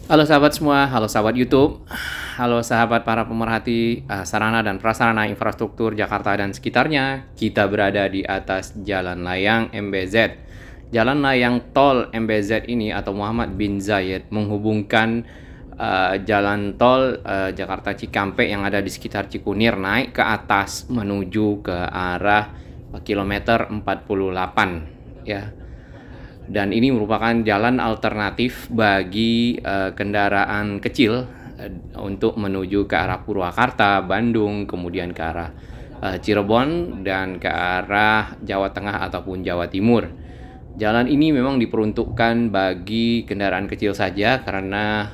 Halo sahabat semua, halo sahabat YouTube, halo sahabat para pemerhati sarana dan prasarana infrastruktur Jakarta dan sekitarnya. Kita berada di atas Jalan Layang MBZ. Jalan Layang Tol MBZ ini atau Muhammad bin Zayed menghubungkan jalan tol Jakarta Cikampek yang ada di sekitar Cikunir naik ke atas menuju ke arah kilometer 48 ya. Dan ini merupakan jalan alternatif bagi kendaraan kecil untuk menuju ke arah Purwakarta, Bandung, kemudian ke arah Cirebon, dan ke arah Jawa Tengah ataupun Jawa Timur. Jalan ini memang diperuntukkan bagi kendaraan kecil saja karena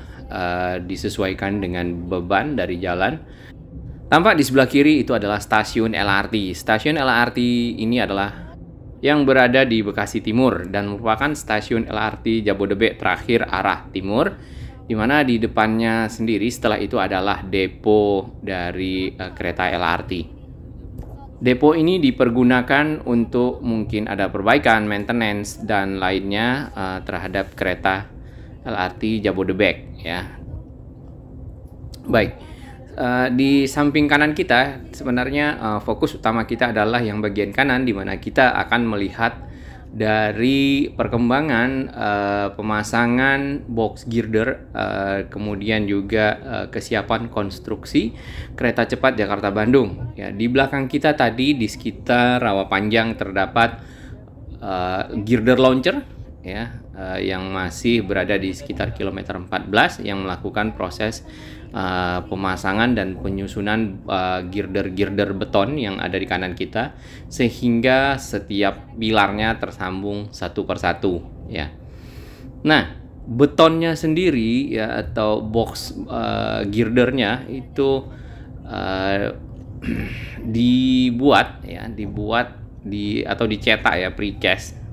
disesuaikan dengan beban dari jalan. Tampak di sebelah kiri itu adalah stasiun LRT. Stasiun LRT ini adalah yang berada di Bekasi Timur dan merupakan stasiun LRT Jabodebek terakhir arah timur, di mana di depannya sendiri setelah itu adalah depo dari kereta LRT. Depo ini dipergunakan untuk mungkin ada perbaikan, maintenance dan lainnya terhadap kereta LRT Jabodebek ya. Baik. Di samping kanan kita sebenarnya fokus utama kita adalah yang bagian kanan, di mana kita akan melihat dari perkembangan pemasangan box girder, kemudian juga kesiapan konstruksi kereta cepat Jakarta Bandung. Ya, di belakang kita tadi di sekitar Rawapanjang terdapat girder launcher ya, yang masih berada di sekitar kilometer 14 yang melakukan proses pemasangan dan penyusunan girder-girder beton yang ada di kanan kita, sehingga setiap pilarnya tersambung satu persatu ya. Nah, betonnya sendiri ya atau box girdernya itu dibuat atau dicetak ya, precast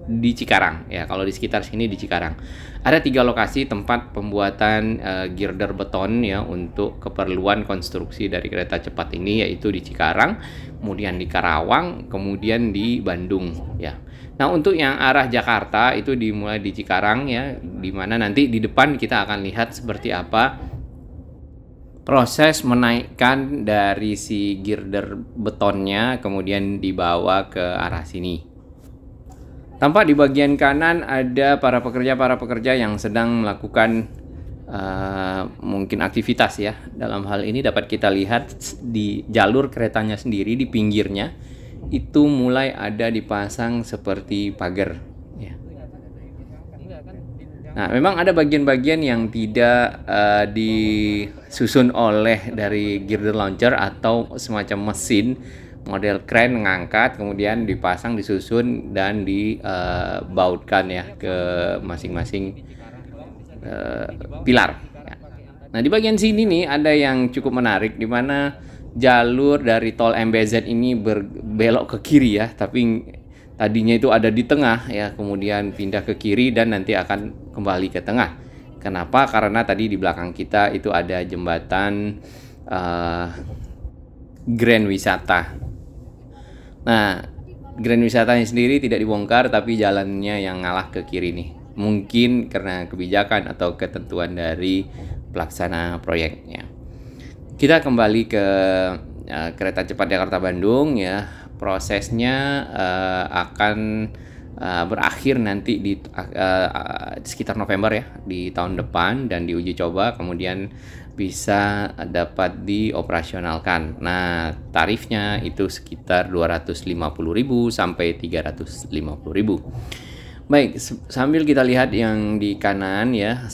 di Cikarang ya. Kalau di sekitar sini di Cikarang ada 3 lokasi tempat pembuatan girder beton ya untuk keperluan konstruksi dari kereta cepat ini, yaitu di Cikarang, kemudian di Karawang, kemudian di Bandung ya. Nah, untuk yang arah Jakarta itu dimulai di Cikarang ya, dimana nanti di depan kita akan lihat seperti apa proses menaikkan dari si girder betonnya kemudian dibawa ke arah sini. Tampak di bagian kanan ada para pekerja yang sedang melakukan mungkin aktivitas ya. Dalam hal ini dapat kita lihat di jalur keretanya sendiri, di pinggirnya itu mulai ada dipasang seperti pagar ya. Nah, memang ada bagian-bagian yang tidak disusun oleh dari girder launcher atau semacam mesin model kren mengangkat, kemudian dipasang, disusun, dan dibautkan ya ke masing-masing pilar. Nah, di bagian sini nih ada yang cukup menarik, di mana jalur dari tol MBZ ini berbelok ke kiri ya, tapi tadinya itu ada di tengah ya, kemudian pindah ke kiri dan nanti akan kembali ke tengah. Kenapa? Karena tadi di belakang kita itu ada jembatan Grand Wisata. Nah, Grand Wisatanya sendiri tidak dibongkar, tapi jalannya yang ngalah ke kiri nih. Mungkin karena kebijakan atau ketentuan dari pelaksana proyeknya. Kita kembali ke kereta cepat Jakarta Bandung ya. Prosesnya akan berakhir nanti di sekitar November ya, di tahun depan, dan diuji coba kemudian bisa dapat dioperasionalkan. Nah, tarifnya itu sekitar 250.000 sampai 350.000. Baik, sambil kita lihat yang di kanan ya,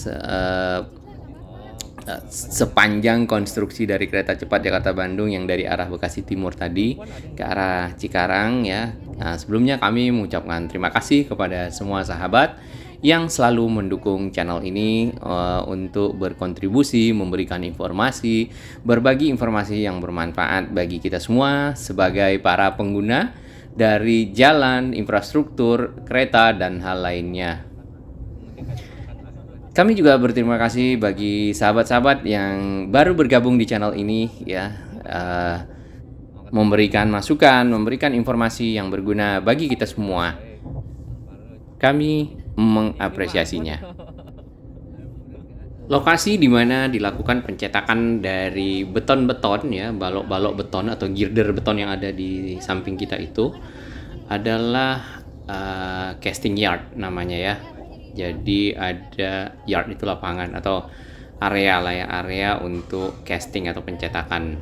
sepanjang konstruksi dari kereta cepat Jakarta Bandung yang dari arah Bekasi Timur tadi ke arah Cikarang ya. Nah, sebelumnya kami mengucapkan terima kasih kepada semua sahabat yang selalu mendukung channel ini untuk berkontribusi, memberikan informasi, berbagi informasi yang bermanfaat bagi kita semua sebagai para pengguna dari jalan, infrastruktur, kereta, dan hal lainnya. Kami juga berterima kasih bagi sahabat-sahabat yang baru bergabung di channel ini ya, memberikan masukan, memberikan informasi yang berguna bagi kita semua. Kami mengapresiasinya. Lokasi di mana dilakukan pencetakan dari beton-beton ya, balok-balok beton atau girder beton yang ada di samping kita itu adalah casting yard namanya ya. Jadi ada yard itu lapangan atau area lah ya, area untuk casting atau pencetakan.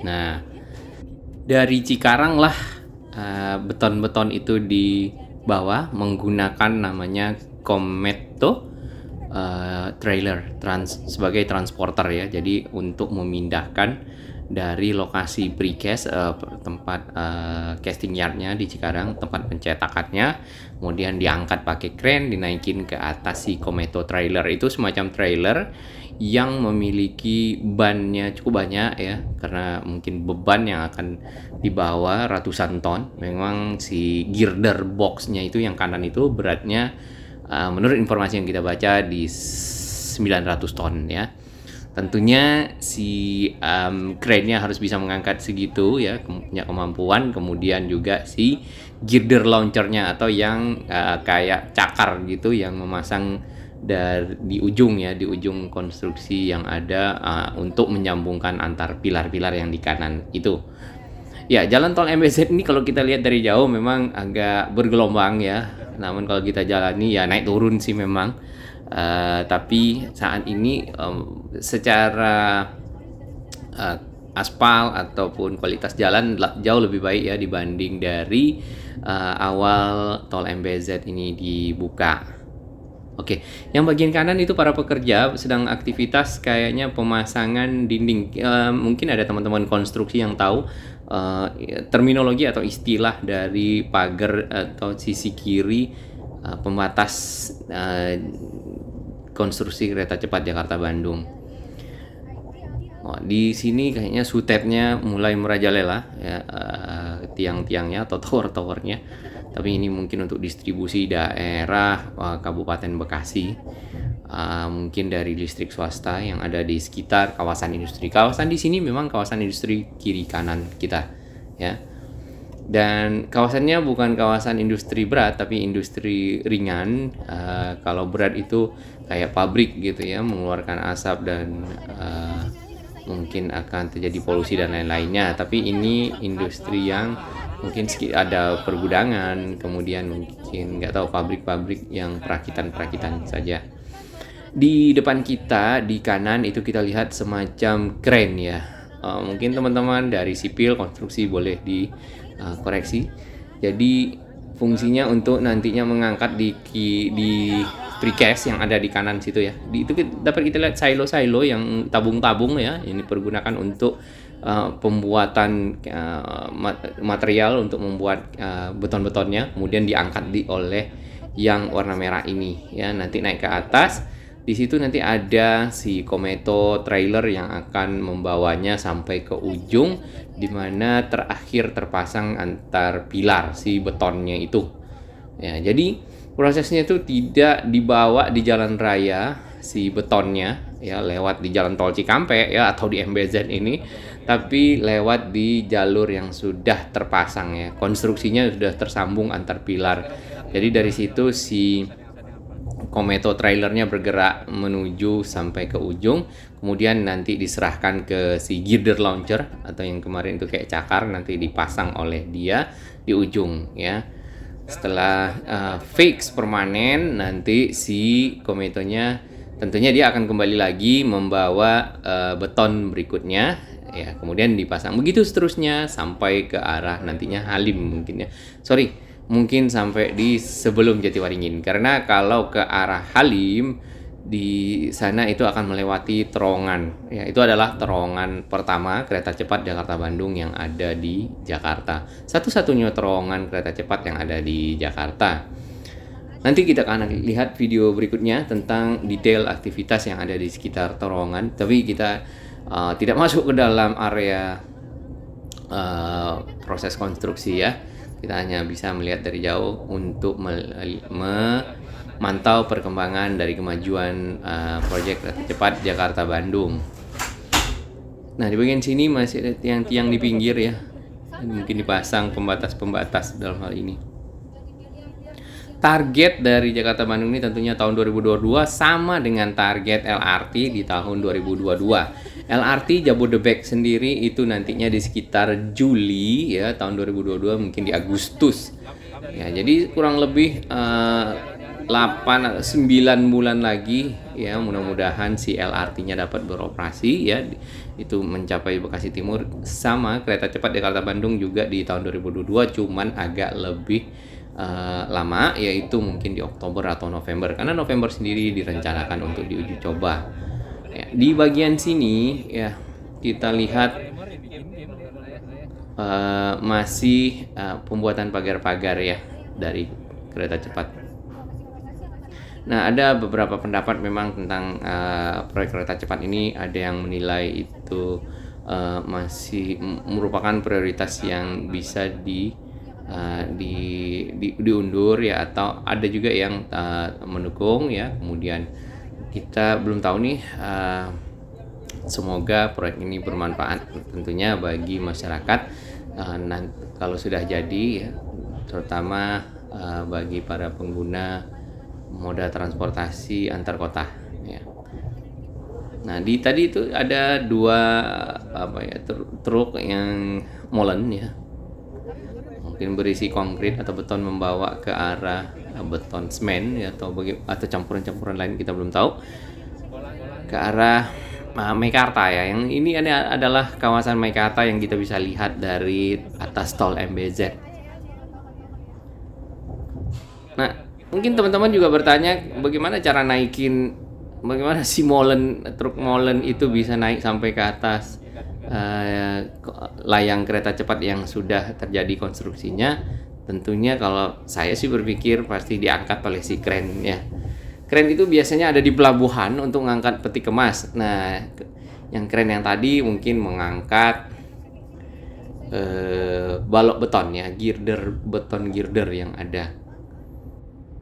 Nah, dari Cikarang lah beton-beton itu dibawa menggunakan namanya Kometo trailer sebagai transporter ya. Jadi untuk memindahkan dari lokasi precast tempat casting yardnya di Cikarang, tempat pencetakannya, kemudian diangkat pakai crane, dinaikin ke atas si Kometo trailer. Itu semacam trailer yang memiliki bannya cukup banyak ya, karena mungkin beban yang akan dibawa ratusan ton. Memang si girder boxnya itu yang kanan itu beratnya menurut informasi yang kita baca di 900 ton ya. Tentunya si crane-nya harus bisa mengangkat segitu ya, punya kemampuan. Kemudian juga si girder launcher-nya atau yang kayak cakar gitu yang memasang di ujung ya, di ujung konstruksi yang ada untuk menyambungkan antar pilar-pilar yang di kanan itu. Ya, jalan tol MBZ ini kalau kita lihat dari jauh memang agak bergelombang ya. Namun kalau kita jalani ya naik turun sih memang. Tapi saat ini secara aspal ataupun kualitas jalan jauh lebih baik ya dibanding dari awal tol MBZ ini dibuka. Oke, yang bagian kanan itu para pekerja sedang aktivitas kayaknya pemasangan dinding. Mungkin ada teman-teman konstruksi yang tahu terminologi atau istilah dari pagar atau sisi kiri pembatas konstruksi kereta cepat Jakarta-Bandung. Di sini kayaknya sutetnya mulai merajalela ya, tiang-tiangnya atau tower-towernya. Tapi ini mungkin untuk distribusi daerah Kabupaten Bekasi, mungkin dari listrik swasta yang ada di sekitar kawasan industri. Kawasan di sini memang kawasan industri kiri kanan kita, ya. Dan kawasannya bukan kawasan industri berat, tapi industri ringan. Kalau berat itu kayak pabrik gitu ya, mengeluarkan asap dan mungkin akan terjadi polusi dan lain-lainnya. Tapi ini industri yang mungkin ada pergudangan, kemudian mungkin nggak tahu pabrik-pabrik yang perakitan-perakitan saja. Di depan kita di kanan itu kita lihat semacam crane ya. Mungkin teman-teman dari sipil konstruksi boleh dikoreksi. Jadi fungsinya untuk nantinya mengangkat di precast yang ada di kanan situ ya. Itu dapat kita lihat silo-silo yang tabung-tabung ya. Ini dipergunakan untuk pembuatan material untuk membuat beton-betonnya, kemudian diangkat oleh yang warna merah ini ya. Nanti naik ke atas, di situ nanti ada si Kometo trailer yang akan membawanya sampai ke ujung, di mana terakhir terpasang antar pilar si betonnya itu ya. Jadi prosesnya itu tidak dibawa di jalan raya si betonnya ya, lewat di jalan tol Cikampek ya atau di MBZ ini, tapi lewat di jalur yang sudah terpasang ya, konstruksinya sudah tersambung antar pilar. Jadi dari situ si Kometo trailernya bergerak menuju sampai ke ujung, kemudian nanti diserahkan ke si girder launcher atau yang kemarin itu kayak cakar, nanti dipasang oleh dia di ujung ya. Setelah fix permanen, nanti si Kometonya tentunya dia akan kembali lagi membawa beton berikutnya ya, kemudian dipasang begitu seterusnya sampai ke arah nantinya Halim mungkin ya. Mungkin sampai di sebelum Jatiwaringin, karena kalau ke arah Halim di sana itu akan melewati terowongan ya. Itu adalah terowongan pertama kereta cepat Jakarta-Bandung yang ada di Jakarta, satu-satunya terowongan kereta cepat yang ada di Jakarta. Nanti kita akan lihat video berikutnya tentang detail aktivitas yang ada di sekitar terowongan, tapi kita tidak masuk ke dalam area proses konstruksi ya. Kita hanya bisa melihat dari jauh untuk memantau perkembangan dari kemajuan proyek kereta cepat Jakarta-Bandung. Nah, di bagian sini masih ada tiang-tiang di pinggir ya, mungkin dipasang pembatas-pembatas dalam hal ini. target dari Jakarta Bandung ini tentunya tahun 2022 sama dengan target LRT di tahun 2022. LRT Jabodebek sendiri itu nantinya di sekitar Juli ya tahun 2022, mungkin di Agustus. Ya, jadi kurang lebih 8-9 bulan lagi ya, mudah-mudahan si LRT-nya dapat beroperasi ya, itu mencapai Bekasi Timur. Sama kereta cepat Jakarta Bandung juga di tahun 2022, cuman agak lebih lama, yaitu mungkin di Oktober atau November, karena November sendiri direncanakan untuk diuji coba ya. Di bagian sini ya kita lihat masih pembuatan pagar-pagar ya dari kereta cepat. Nah, ada beberapa pendapat memang tentang proyek kereta cepat ini. Ada yang menilai itu masih merupakan prioritas yang bisa diundur ya, atau ada juga yang mendukung ya. Kemudian kita belum tahu nih, semoga proyek ini bermanfaat tentunya bagi masyarakat kalau sudah jadi ya, terutama bagi para pengguna moda transportasi antar kota ya. Nah, tadi itu ada dua truk yang molen ya, mungkin berisi konkrit atau beton membawa ke arah beton semen ya, atau campuran-campuran lain, kita belum tahu, ke arah Meikarta ya. Yang ini adalah kawasan Meikarta yang kita bisa lihat dari atas tol MBZ. Nah, mungkin teman-teman juga bertanya bagaimana si truk molen itu bisa naik sampai ke atas layang kereta cepat yang sudah terjadi konstruksinya. Tentunya kalau saya sih berpikir pasti diangkat oleh si kren ya. Kren itu biasanya ada di pelabuhan untuk mengangkat peti kemas. Nah, yang kren yang tadi mungkin mengangkat balok beton ya, beton girder yang ada,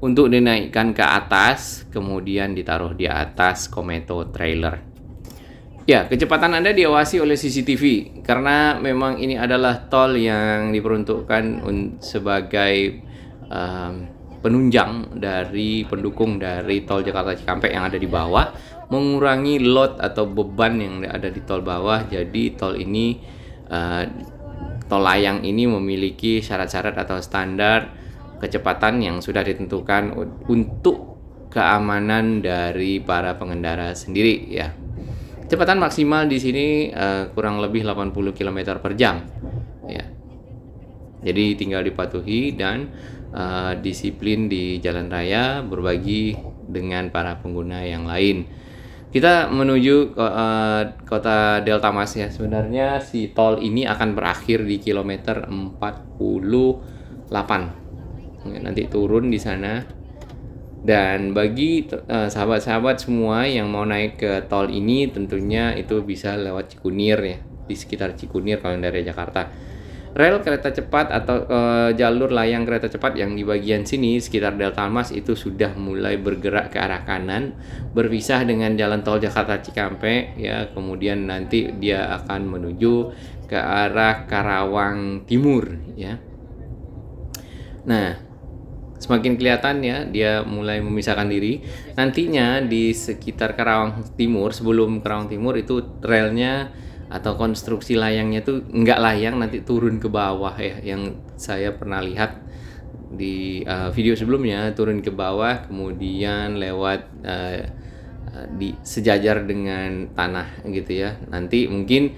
untuk dinaikkan ke atas, kemudian ditaruh di atas Kometo trailer. Ya, kecepatan Anda diawasi oleh CCTV, karena memang ini adalah tol yang diperuntukkan sebagai penunjang dari pendukung dari tol Jakarta Cikampek yang ada di bawah, mengurangi load atau beban yang ada di tol bawah. Jadi tol layang ini memiliki syarat-syarat atau standar kecepatan yang sudah ditentukan untuk keamanan dari para pengendara sendiri ya. Kecepatan maksimal di sini kurang lebih 80 km per jam ya. Jadi tinggal dipatuhi dan disiplin di jalan raya, berbagi dengan para pengguna yang lain. Kita menuju kota Delta Mas ya. Sebenarnya si tol ini akan berakhir di kilometer 48. Nanti turun di sana. Dan bagi sahabat-sahabat semua yang mau naik ke tol ini, tentunya itu bisa lewat Cikunir ya, di sekitar Cikunir kalau dari Jakarta. Rel kereta cepat atau jalur layang kereta cepat yang di bagian sini sekitar Delta Mas itu sudah mulai bergerak ke arah kanan, berpisah dengan jalan tol Jakarta Cikampek ya. Kemudian nanti dia akan menuju ke arah Karawang Timur ya. Nah, semakin kelihatan ya, dia mulai memisahkan diri. Nantinya di sekitar Karawang Timur, sebelum Karawang Timur itu relnya atau konstruksi layangnya tuh nggak layang, nanti turun ke bawah ya. Yang saya pernah lihat di video sebelumnya, turun ke bawah kemudian lewat di sejajar dengan tanah gitu ya. Nanti mungkin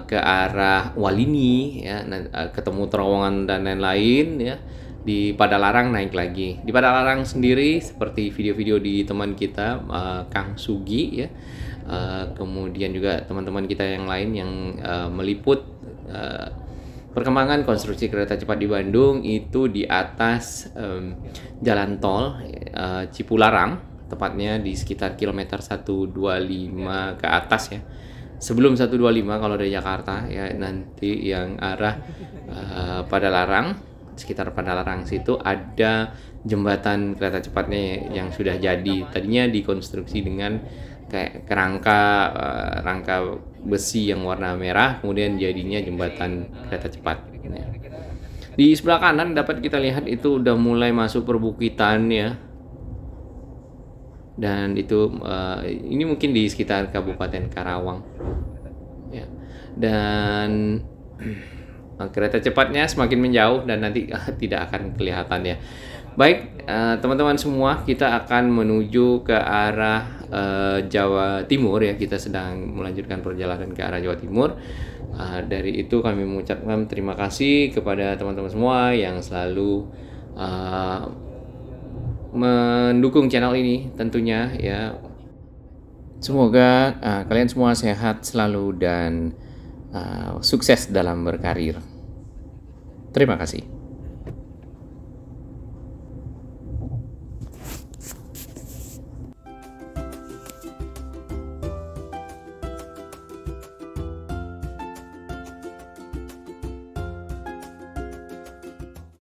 ke arah Walini ya, ketemu terowongan dan lain-lain ya. Di Padalarang naik lagi. Di Padalarang sendiri seperti video-video di teman kita Kang Sugi ya, kemudian juga teman-teman kita yang lain yang meliput perkembangan konstruksi kereta cepat di Bandung itu di atas jalan tol Cipularang, tepatnya di sekitar kilometer 125 ke atas ya. Sebelum 125 kalau dari Jakarta ya, nanti yang arah Padalarang, sekitar Padalarang situ ada jembatan kereta cepatnya yang sudah jadi. Tadinya dikonstruksi dengan kayak rangka besi yang warna merah, kemudian jadinya jembatan kereta cepat. Di sebelah kanan dapat kita lihat itu udah mulai masuk perbukitan ya. Dan itu ini mungkin di sekitar Kabupaten Karawang ya. Dan kereta cepatnya semakin menjauh dan nanti tidak akan kelihatan ya. Baik, teman-teman semua, kita akan menuju ke arah Jawa Timur ya. Kita sedang melanjutkan perjalanan ke arah Jawa Timur. Dari itu kami mengucapkan terima kasih kepada teman-teman semua yang selalu mendukung channel ini tentunya ya. Semoga kalian semua sehat selalu dan sukses dalam berkarir. Terima kasih.